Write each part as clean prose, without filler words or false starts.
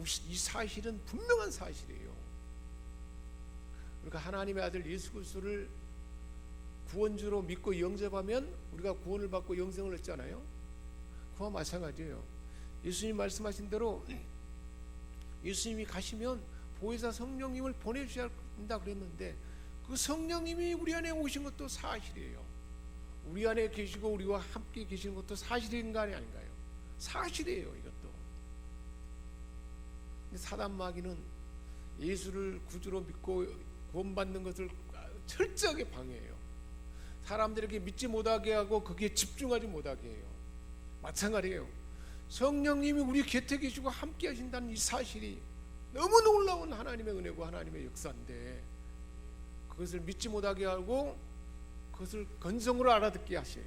이 사실은 분명한 사실이에요. 그러니까 하나님의 아들 예수 그리스도를 구원주로 믿고 영접하면 우리가 구원을 받고 영생을 얻잖아요. 그와 마찬가지예요. 예수님 말씀하신 대로 예수님이 가시면 보혜사 성령님을 보내주셔야 한다 그랬는데, 그 성령님이 우리 안에 오신 것도 사실이에요. 우리 안에 계시고 우리와 함께 계시는 것도 사실인가 아닌가요? 사실이에요. 이것도. 사단 마귀는 예수를 구주로 믿고 구원받는 것을 철저하게 방해해요. 사람들에게 믿지 못하게 하고 거기에 집중하지 못하게 해요. 마찬가지예요. 성령님이 우리 곁에 계시고 함께 하신다는 이 사실이 너무 놀라운 하나님의 은혜고 하나님의 역사인데, 그것을 믿지 못하게 하고 그것을 건성으로 알아듣게 하셔요.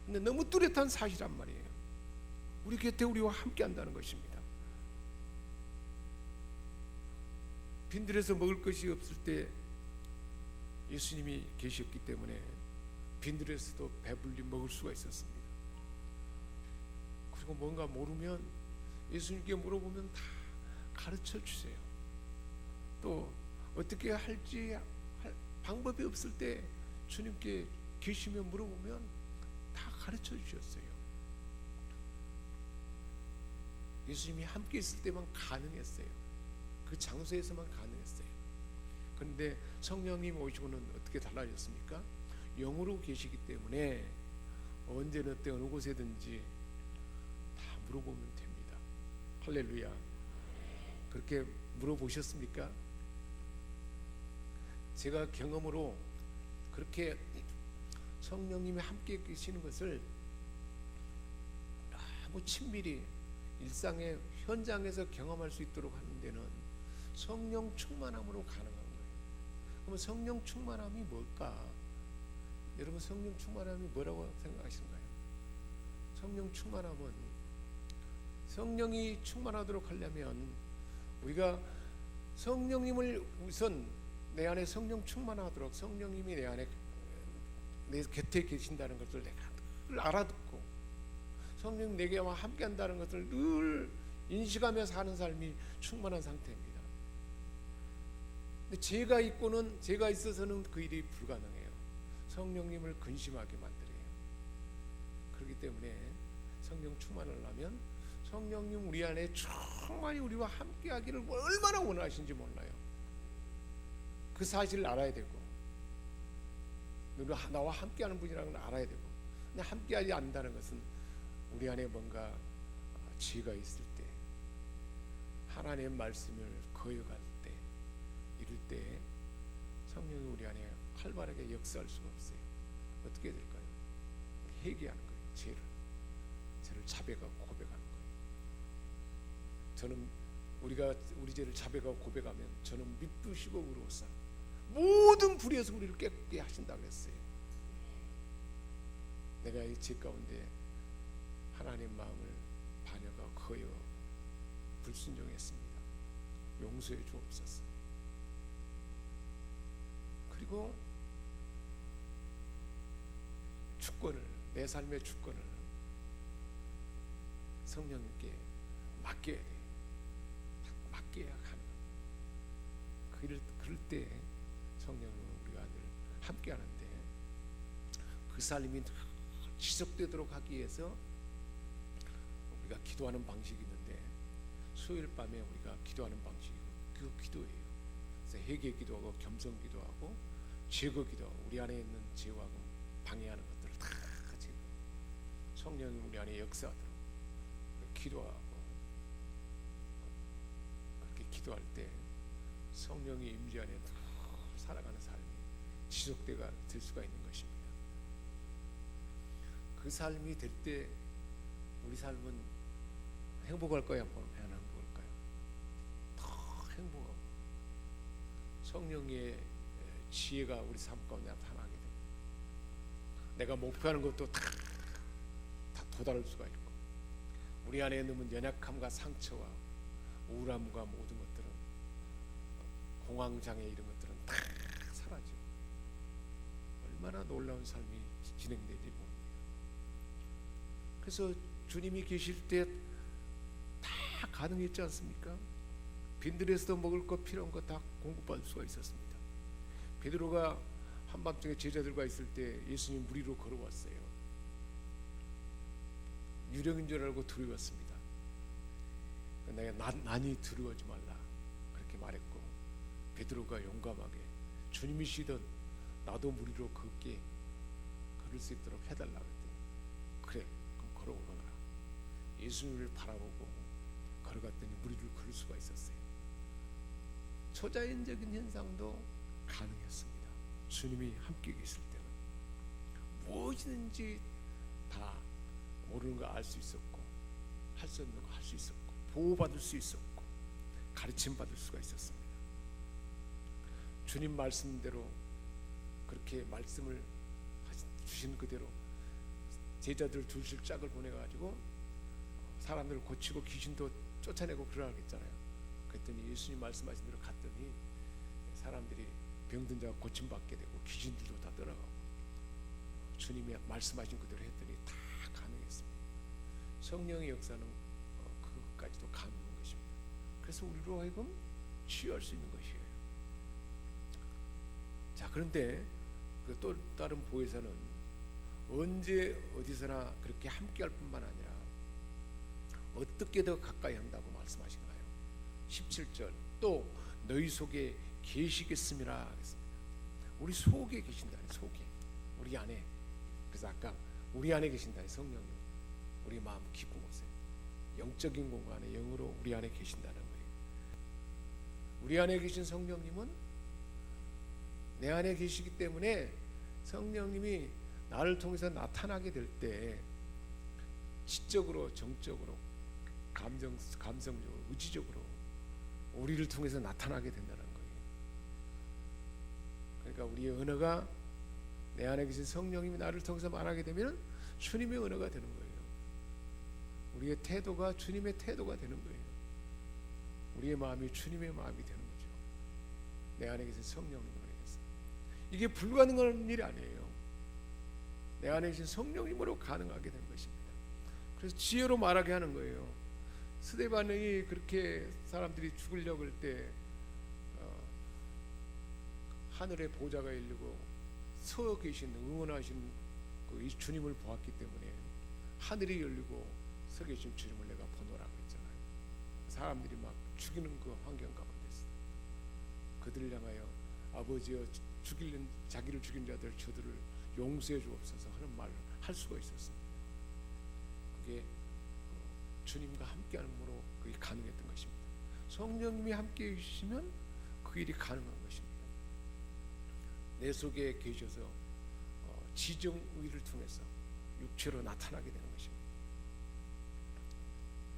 근데 너무 뚜렷한 사실란 말이에요. 우리 곁에 우리와 함께 한다는 것입니다. 빈들에서 먹을 것이 없을 때 예수님이 계셨기 때문에 빈들에서도 배불리 먹을 수가 있었습니다. 그리고 뭔가 모르면 예수님께 물어보면 다 가르쳐 주세요. 또 어떻게 할지 방법이 없을 때 주님께 계시며 물어보면 다 가르쳐 주셨어요. 예수님이 함께 있을 때만 가능했어요. 그 장소에서만 가능했어요. 그런데 성령님 오시고는 어떻게 달라졌습니까? 영으로 계시기 때문에 언제나 때 어느 곳에든지 다 물어보면 됩니다. 할렐루야. 그렇게 물어보셨습니까? 제가 경험으로 그렇게 성령님이 함께 계시는 것을 너무 친밀히 일상의 현장에서 경험할 수 있도록 하는 데는 성령 충만함으로 가능한 거예요. 그러면 성령 충만함이 뭘까? 여러분, 성령 충만함이 뭐라고 생각하시는가요? 성령 충만함은, 성령이 충만하도록 하려면 우리가 성령님을 우선 내 안에 성령 충만하도록, 성령님이 내 안에 내 곁에 계신다는 것을 내가 늘 알아듣고 성령 내게와 함께 한다는 것을 늘 인식하며 사는 삶이 충만한 상태입니다. 근데 제가 있어서는 그 일이 불가능해요. 성령님을 근심하게 만들어요. 그렇기 때문에 성령 충만을 하면 성령님 우리 안에 충만히 우리와 함께 하기를 얼마나 원하시는지 몰라요. 그 사실을 알아야 되고, 나와 함께 하는 분이라는 걸 알아야 되고, 근데 함께 하지 않는다는 것은 우리 안에 뭔가 죄가 있을 때, 하나님의 말씀을 거역할 때, 이럴 때 성령이 우리 안에 활발하게 역사할 수가 없어요. 어떻게 될까요? 회개하는 거예요. 죄를 자백하고 고백하는 거예요. 저는 우리 죄를 자백하고 고백하면 저는 미쁘시고 의로우사 모든 불의에서 우리를 깨끗게 하신다고 했어요. 내가 이 죄 가운데 하나님 마음을 반역하고 거여 불순종했습니다. 용서해 주옵소서. 그리고 주권을, 내 삶의 주권을 성령님께 맡겨야 돼요. 맡겨야 하는. 그럴 때 성령은 우리가 늘 함께 하는데, 그 삶이 지속되도록 하기 위해서 우리가 기도하는 방식이 있는데, 수요일 밤에 우리가 기도하는 방식이고 그 기도예요. 그래서 회개 기도하고 겸손 기도하고 제거 기도하고 우리 안에 있는 죄와 방해하는 것들을 다 제거, 성령이 우리 안에 역사하도록 기도하고, 그렇게 기도할 때 성령의 임재 안에 살아가는 삶이 지속되가 될 수가 있는 것입니다. 그 삶이 될 때 우리 삶은 행복할 거야, 안 행복할까요? 더 행복하고 성령의 지혜가 우리 삶 가운데 나타나게 됩니다. 내가 목표하는 것도 다 도달할 수가 있고, 우리 안에 있는 연약함과 상처와 우울함과 모든 것들은, 공황장애 이런 것들은 다 사라지고 얼마나 놀라운 삶이 진행되지 모릅니다. 그래서 주님이 계실 때 다 가능했지 않습니까? 빈들에서도 먹을 것 필요한 것 다 공급받을 수가 있었습니다. 베드로가 한밤중에 제자들과 있을 때 예수님 물 위로 걸어왔어요. 유령인 줄 알고 두려웠습니다. 내가 난이 두려워하지 말라 그렇게 말했고, 베드로가 용감하게 주님이시던 나도 물 위로 걷게 걸을 수 있도록 해달라 그랬더니 그래 그럼 걸어오너라. 예수님을 바라보고 걸어갔더니 물 위를 걸을 수가 있었어요. 초자연적인 현상도 가능했습니다. 주님이 함께 계실 때는 무엇이든지 다 모르는 거 알 수 있었고, 할 수 없는 거 할 수 있었고, 보호받을 수 있었고, 가르침 받을 수가 있었습니다. 주님 말씀대로 그렇게 말씀을 주신 그대로 제자들 둘씩 짝을 보내가지고 사람들을 고치고 귀신도 쫓아내고 그러라 했잖아요. 그랬더니 예수님 말씀하신 대로 갔더니 사람들이 병든 자가 고침받게 되고 귀신들도 다 떠나가고 주님이 말씀하신 그대로 했더니 다 가능했습니다. 성령의 역사는 그것까지도 가능한 것입니다. 그래서 우리로 하여금 치유할 수 있는 것이에요. 자, 그런데 그 또 다른 보혜사는 언제 어디서나 그렇게 함께할 뿐만 아니라 어떻게 더 가까이 한다고 말씀하신가요? 17절 또 너희 속에 계시겠음이라 하겠습니다. 우리 속에 계신다. 속에 우리 안에. 그래서 아까 우리 안에 계신다. 성령님 우리 마음 깊은 곳에 영적인 공간에 영으로 우리 안에 계신다는 거예요. 우리 안에 계신 성령님은 내 안에 계시기 때문에 성령님이 나를 통해서 나타나게 될 때 지적으로, 정적으로, 감성적으로, 의지적으로 우리를 통해서 나타나게 된다는 거예요. 그러니까 우리의 언어가 내 안에 계신 성령님이 나를 통해서 말하게 되면 주님의 언어가 되는 거예요. 우리의 태도가 주님의 태도가 되는 거예요. 우리의 마음이 주님의 마음이 되는 거죠. 내 안에 계신 성령님으로 해서 이게 불가능한 일이 아니에요. 내 안에 계신 성령님으로 가능하게 된 것입니다. 그래서 지혜로 말하게 하는 거예요. 스데반이 그렇게 사람들이 죽으려고 할 때 하늘의 보좌가 열리고 서 계신 응원하신 그 주님을 보았기 때문에 하늘이 열리고 서 계신 주님을 내가 보노라고 했잖아요. 사람들이 막 죽이는 그 환경 가운데서 그들을 향하여 아버지여 자기를 죽인 자들 저들을 용서해 주옵소서 하는 말을 할 수가 있었습니다. 그게 주님과 함께함으로 그게 가능했던 것입니다. 성령님이 함께해 주시면 그 일이 가능한 것입니다. 내 속에 계셔서 지정의를 통해서 육체로 나타나게 되는 것입니다.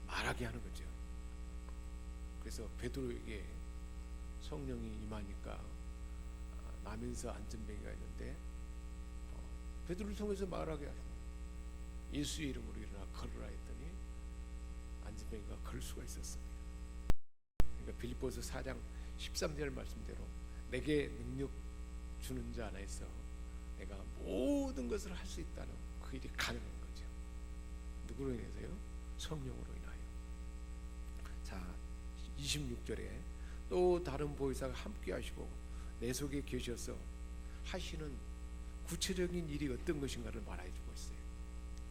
말하게 하는 거죠. 그래서 베드로에게 성령이 임하니까 나면서 안전뱅이가 있는데 베드로를 통해서 말하게 하시는 거예요. 예수의 이름으로 일어나 걸으라 했더니 안전뱅이가 걸을 수가 있었습니다. 그러니까 빌립보서 4장 13절 말씀대로 내게 능력 주는 자 안에서 내가 모든 것을 할 수 있다는 그 일이 가능한 거죠. 누구로 인해서요? 성령으로 인하여. 자, 26절에 또 다른 보혜사가 함께 하시고 내 속에 계셔서 하시는 구체적인 일이 어떤 것인가를 말해주고 있어요.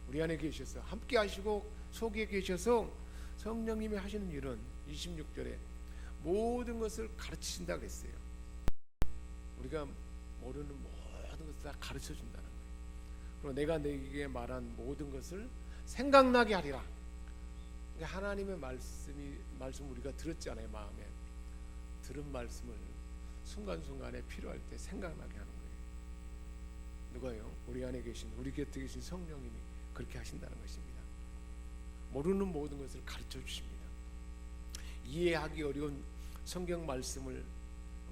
우리 안에 계셔서 함께 하시고 속에 계셔서 성령님이 하시는 일은 26절에 모든 것을 가르치신다고 했어요. 우리가 모르는 모든 것을 다 가르쳐 준다는 거예요. 그리고 내가 너에게 말한 모든 것을 생각나게 하리라. 하나님의 말씀 우리가 들었잖아요. 마음에 들은 말씀을 순간순간에 필요할 때 생각나게 하는 거예요. 누가요? 우리 안에 계신 우리 곁에 계신 성령님이 그렇게 하신다는 것입니다. 모르는 모든 것을 가르쳐 주십니다. 이해하기 어려운 성경 말씀을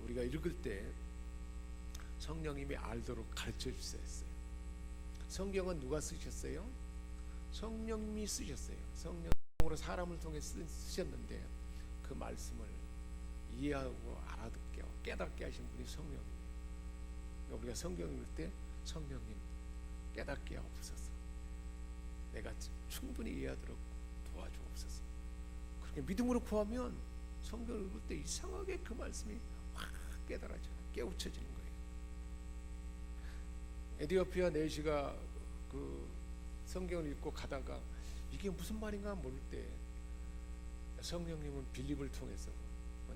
우리가 읽을 때 성령님이 알도록 가르쳐 주셨어요. 성경은 누가 쓰셨어요? 성령님이 쓰셨어요. 성령으로 사람을 통해 쓰셨는데 그 말씀을 이해하고 알아듣게 하고 깨닫게 하신 분이 성령님이에요. 그러니까 우리가 성경 읽을 때 성령님 깨닫게 하옵소서. 내가 충분히 이해하도록 도와주옵소서. 그렇게 믿음으로 구하면 성경을 읽을 때 이상하게 그 말씀이 확 깨달아져요. 깨우쳐지는 거예요. 에디오피아 내시가 그 성경을 읽고 가다가 이게 무슨 말인가 모를 때 성령님은 빌립을 통해서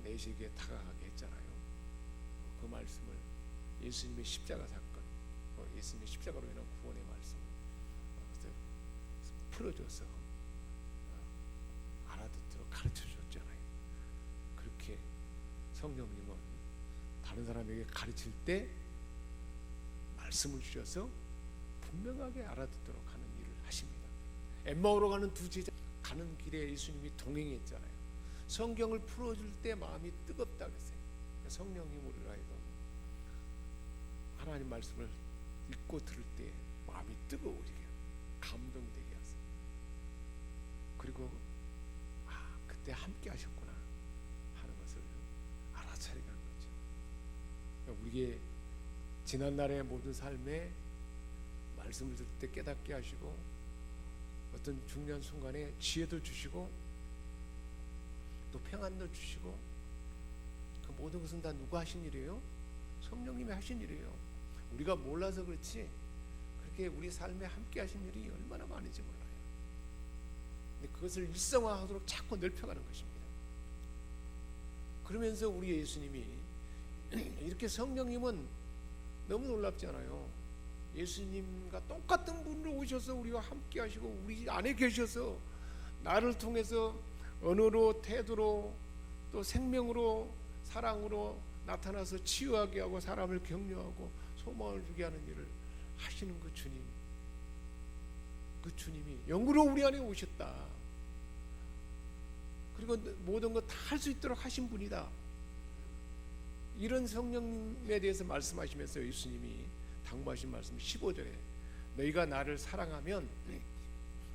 내시에게 다가가게 했잖아요. 그 말씀을 예수님의 십자가 사건, 예수님의 십자가로 인한 구원의 말씀을 풀어줘서 알아듣도록 가르쳐 줬잖아요. 그렇게 성령님은 다른 사람에게 가르칠 때 말씀을 주셔서 분명하게 알아듣도록 하는 일을 하십니다. 엠마오로 가는 두 제자 가는 길에 예수님이 동행했잖아요. 성경을 풀어줄 때 마음이 뜨겁다 그랬어요. 성령님 우리를 하여금 하나님 말씀을 읽고 들을 때 마음이 뜨거워지게 감동되게 하세요. 그리고 그때 함께 하셨구나 하는 것을 알아차리게 하는 거죠. 그러니까 우리의 지난날의 모든 삶에 말씀을 들을 때 깨닫게 하시고 어떤 중요한 순간에 지혜도 주시고 또 평안도 주시고 그 모든 것은 다 누가 하신 일이에요? 성령님이 하신 일이에요. 우리가 몰라서 그렇지 그렇게 우리 삶에 함께 하신 일이 얼마나 많은지 몰라요. 근데 그것을 일상화하도록 자꾸 넓혀가는 것입니다. 그러면서 우리 예수님이 이렇게 성령님은 너무 놀랍지 않아요? 예수님과 똑같은 분으로 오셔서 우리와 함께 하시고 우리 안에 계셔서 나를 통해서 언어로 태도로 또 생명으로 사랑으로 나타나서 치유하게 하고 사람을 격려하고 소망을 주게 하는 일을 하시는 그 주님, 그 주님이 영으로 우리 안에 오셨다. 그리고 모든 것 다 할 수 있도록 하신 분이다. 이런 성령님에 대해서 말씀하시면서 예수님이 당부하신 말씀 15절에 너희가 나를 사랑하면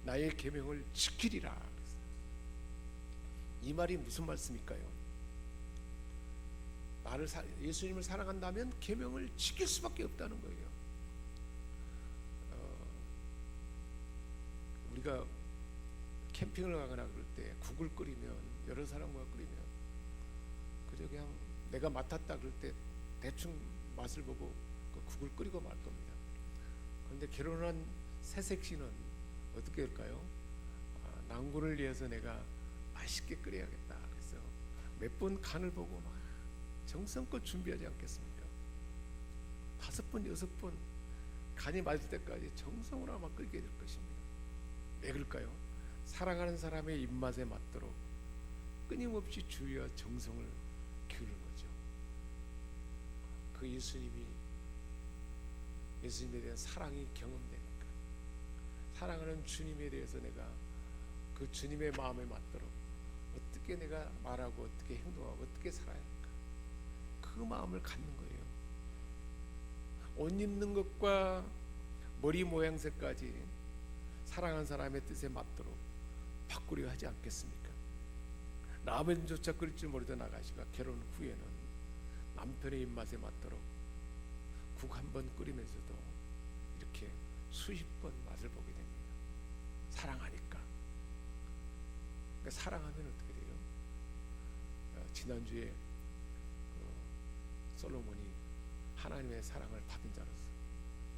나의 계명을 지키리라. 이 말이 무슨 말씀일까요? 예수님을 사랑한다면 계명을 지킬 수밖에 없다는 거예요. 우리가 캠핑을 가거나 그럴 때 국을 끓이면 여러 사람과 끓이면 그저 그냥 내가 맡았다 그럴 때 대충 맛을 보고 그 국을 끓이고 말 겁니다. 그런데 결혼한 새색시는 어떻게 할까요? 난군을 위해서 내가 맛있게 끓여야겠다. 그래서 몇 번 간을 보고 막 정성껏 준비하지 않겠습니까? 5번, 6번 간이 맞을 때까지 정성으로 아마 끓게 될 것입니다. 왜 그럴까요? 사랑하는 사람의 입맛에 맞도록 끊임없이 주의와 정성을 기울이는 거죠. 그 예수님에 대한 사랑이 경험되니까 사랑하는 주님에 대해서 내가 그 주님의 마음에 맞도록 어떻게 내가 말하고 어떻게 행동하고 어떻게 살아야 할까, 그 마음을 갖는 거예요. 옷 입는 것과 머리 모양새까지 사랑하는 사람의 뜻에 맞도록 바꾸려 하지 않겠습니까? 라면조차 끓일 줄 모르던 아가씨가 결혼 후에는 남편의 입맛에 맞도록 국 한 번 끓이면서도 이렇게 수십 번 맛을 보게 됩니다. 사랑하니까. 그러니까 사랑하면 어떻게 돼요? 지난주에 솔로몬이 하나님의 사랑을 받은 자로서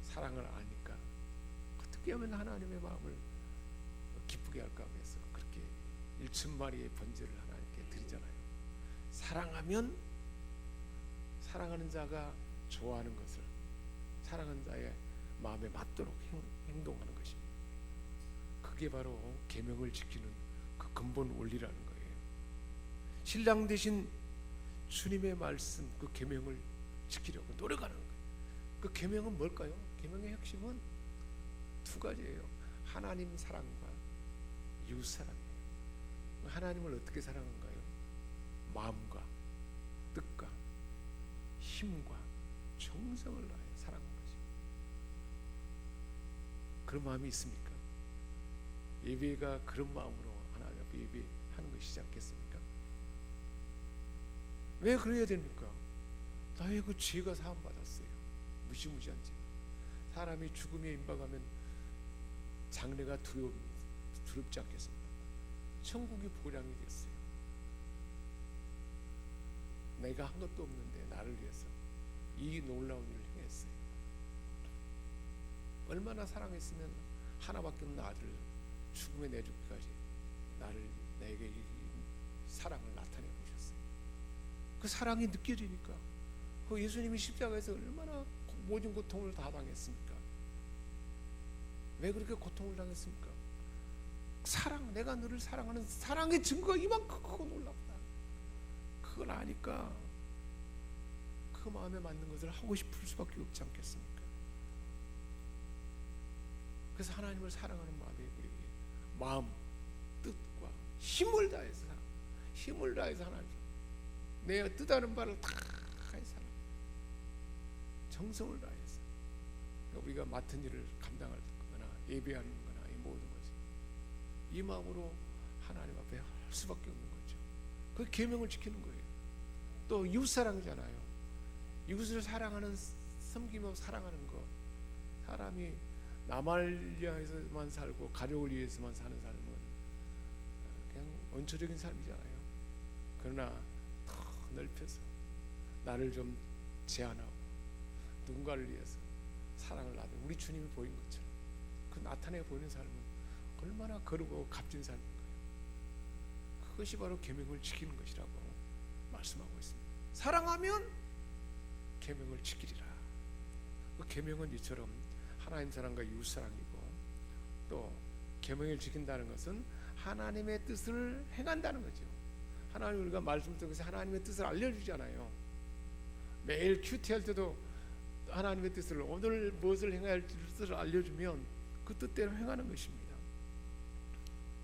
사랑을 아니까 어떻게 하면 하나님의 마음을 기쁘게 할까 해서 그렇게 1,000마리의 번제를 하나님께 드리잖아요. 사랑하면 사랑하는 자가 좋아하는 것을 사랑하는 자의 마음에 맞도록 행동하는 것입니다. 그게 바로 계명을 지키는 그 근본 원리라는 거예요. 신랑 되신 주님의 말씀, 그 계명을 지키려고 노력하는 거예요. 그 계명은 뭘까요? 계명의 핵심은 두 가지예요. 하나님 사랑과 이웃 사랑이에요. 하나님을 어떻게 사랑한가요? 마음과 뜻과 힘과 정성을 다해 사랑하는 거죠. 그런 마음이 있습니까? 예배가 그런 마음으로 하나님 앞에 예배하는 것이지 않겠습니까? 왜 그래야 됩니까? 나의 그 죄가 사함받았어요. 무시무시한 죄. 사람이 죽음에 임박하면 장래가 두렵지 않겠습니까? 천국이 보량이 됐어요. 내가 한 것도 없는데 나를 위해서 이 놀라운 일을 행했어요. 얼마나 사랑했으면 하나밖에 없는 아들 죽음에 내주기까지 내게 이 사랑을 나타내 보셨어요. 그 사랑이 느껴지니까 그 예수님이 십자가에서 얼마나 모든 고통을 다 당했습니까? 왜 그렇게 고통을 당했습니까? 사랑, 내가 너를 사랑하는 사랑의 증거가 이만큼 크고 놀랍다. 그걸 아니까 그 마음에 맞는 것을 하고 싶을 수밖에 없지 않겠습니까? 그래서 하나님을 사랑하는 마음이 우리에게 마음, 뜻과 힘을 다해서 하나님 내 뜻하는 바를 다 해서 정성을 다해서 우리가 맡은 일을 감당할 거나 예배하는 거나 이 모든 것이 이 마음으로 하나님 앞에 할 수밖에 없는 거죠. 그 계명을 지키는 거예요. 또 이웃사랑이잖아요. 이웃을 사랑하는, 섬기며 사랑하는 것. 사람이 남을 위해서만 살고 가족을 위해서만 사는 삶은 그냥 원초적인 삶이잖아요. 그러나 더 넓혀서 나를 좀 제한하고 누군가를 위해서 사랑을 나누는 우리 주님이 보인 것처럼 그 나타내 보이는 삶은 얼마나 거룩하고 값진 삶인가요? 그것이 바로 계명을 지키는 것이라고 말씀하고 있습니다. 사랑하면 계명을 지키리라. 그 계명은 이처럼 하나님 사랑과 이웃 사랑이고, 또 계명을 지킨다는 것은 하나님의 뜻을 행한다는 거죠. 하나님, 우리가 말씀을 통해서 하나님의 뜻을 알려주잖아요. 매일 큐티할 때도 하나님의 뜻을, 오늘 무엇을 행해야 할지 뜻을 알려주면 그 뜻대로 행하는 것입니다.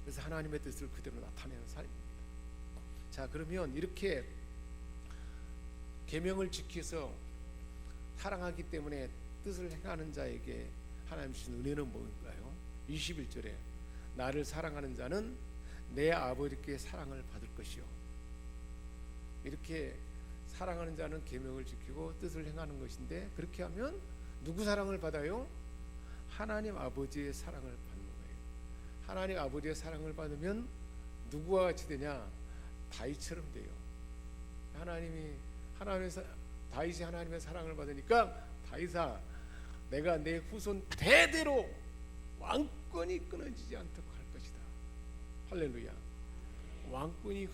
그래서 하나님의 뜻을 그대로 나타내는 삶입니다. 자, 그러면 이렇게 계명을 지켜서 사랑하기 때문에 뜻을 행하는 자에게 하나님 주신 은혜는 뭔가요? 21절에 나를 사랑하는 자는 내 아버지께 사랑을 받을 것이요. 이렇게 사랑하는 자는 계명을 지키고 뜻을 행하는 것인데, 그렇게 하면 누구 사랑을 받아요? 하나님 아버지의 사랑을 받는 거예요. 하나님 아버지의 사랑을 받으면 누구와 같이 되냐? 다윗처럼 돼요. 다윗이 하나님의 사랑을 받으니까, 다윗아, 내가 내 후손 대대로 왕권이 끊어지지 않도록 할 것이다. 할렐루야. 왕권이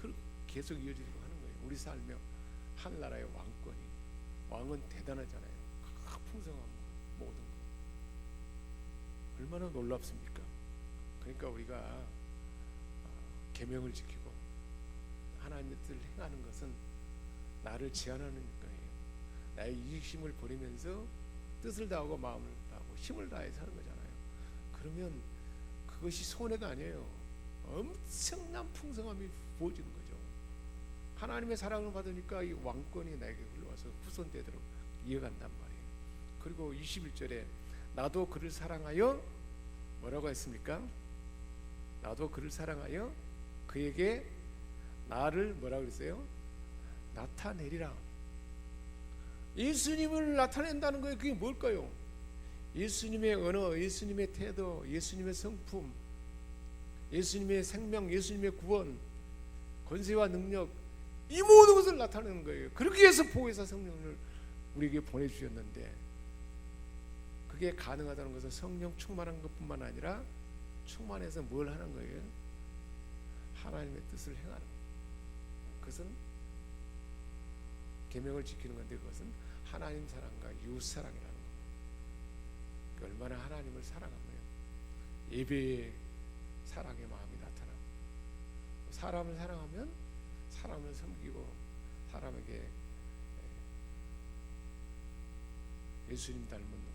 계속 이어지도록 하는 거예요. 우리 삶에 한 나라의 왕권이, 왕은 대단하잖아요. 풍성한 모든 것, 얼마나 놀랍습니까? 그러니까 우리가 계명을 지키고 하나님의 뜻을 행하는 것은 나를 제한하는 거예요. 나의 이익심을 버리면서 뜻을 다하고 마음을 다하고 힘을 다해서 하는 거잖아요. 그러면 그것이 손해가 아니에요. 엄청난 풍성함이 부어지는 거죠. 하나님의 사랑을 받으니까 이 왕권이 나에게 흘러와서 후손 대대로 이어간단 말이에요. 그리고 21절에 나도 그를 사랑하여 뭐라고 했습니까? 나도 그를 사랑하여 그에게 나를 뭐라고 그랬어요? 나타내리라. 예수님을 나타낸다는 거예요. 그게 뭘까요? 예수님의 언어, 예수님의 태도, 예수님의 성품, 예수님의 생명, 예수님의 구원, 권세와 능력, 이 모든 것을 나타내는 거예요. 그렇게 해서 보혜사 성령을 우리에게 보내주셨는데, 그게 가능하다는 것은 성령 충만한 것뿐만 아니라 충만해서 뭘 하는 거예요? 하나님의 뜻을 행하는 거예요. 그것은 계명을 지키는 건데, 그것은 하나님 사랑과 이웃 사랑이라는 거예요. 얼마나 하나님을 사랑하면 예배의 사랑의 마음이 나타나고, 사람을 사랑하면 사람을 섬기고 사람에게 예수님 닮은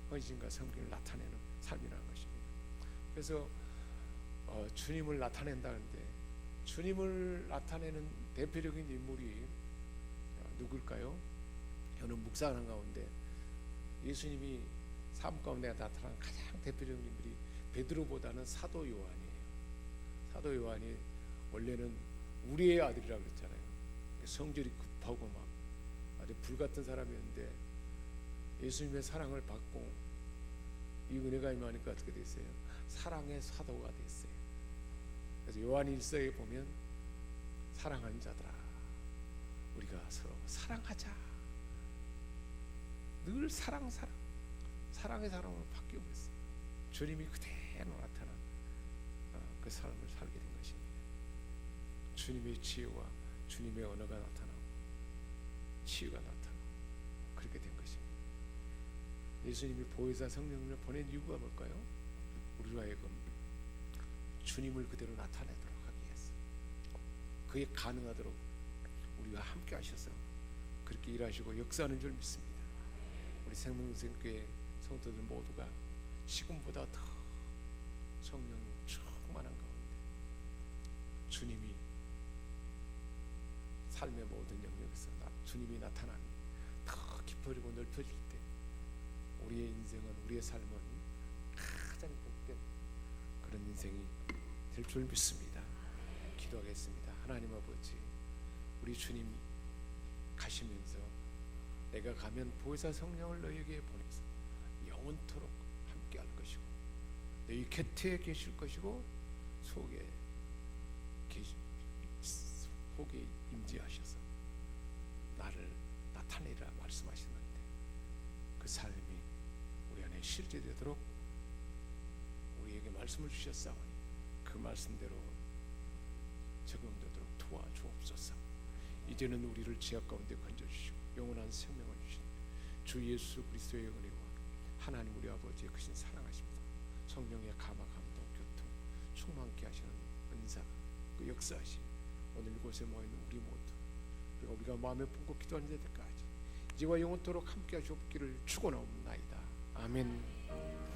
헌신과 섬김을 나타내는 삶이라는 것입니다. 그래서 주님을 나타낸다는데, 주님을 나타내는 대표적인 인물이 누굴까요? 저는 묵상하는 가운데 예수님이 삶 가운데 나타난 가장 대표적인 인물이 베드로보다는 사도 요한이에요. 사도 요한이 원래는 우리의 아들이라고 그랬잖아요. 성질이 급하고 막 아주 불같은 사람이었는데, 예수님의 사랑을 받고 이 은혜가 임하니까 어떻게 됐어요? 사랑의 사도가 됐어요. 그래서 그래서 요한일서에 보면 사랑하는 자들아 우리가 서로 사랑하자. 늘 사랑의 사람으로 바뀌고 있어요. 주님이 그대로 나타난 그 삶을 살게 된 것입니다. 주님의 지혜와 주님의 언어가 나타나고 치유가 나타나고 그렇게 된 것입니다. 예수님이 보혜사 성령을 보낸 이유가 뭘까요? 우리로 하여금 주님을 그대로 나타내도록 하기 위해서, 그게 가능하도록 우리와 함께 하셔서 그렇게 일하시고 역사하는 줄 믿습니다. 우리 생명교회 성도들 모두가 지금보다 더 성령 충만한 가운데 주님이 삶의 모든 영역에서 주님이 나타나니 더 깊어지고 넓혀질 때 우리의 인생은, 우리의 삶은 가장 복된 그런 인생이 될 줄 믿습니다. 기도하겠습니다. 하나님 아버지, 우리 주님 가시면서 내가 가면 보혜사 성령을 너희에게 보내서 영원토록 함께 할 것이고 너희 곁에 계실 것이고 속에 임재하셔서 나를 나타내리라 말씀하시는데 그 삶이 우리 안에 실제되도록 우리에게 말씀을 주셨사오니 그 말씀대로 적용되도록 도와주옵소서. 이제는 우리를 죄악 가운데 건져주시고 영원한 생명을 주신 주 예수 그리스도의 은혜와 하나님 우리 아버지의 크신 사랑하십니다. 성령의 감화 감동 교통 충만케 하시는 은사, 그 역사하심 오늘 이곳에 모여있는 우리 모두, 그리고 우리가 마음에 품고 기도하는 자들까지 이제와 영원토록 함께 하시옵기를 축원하옵나이다. 아멘.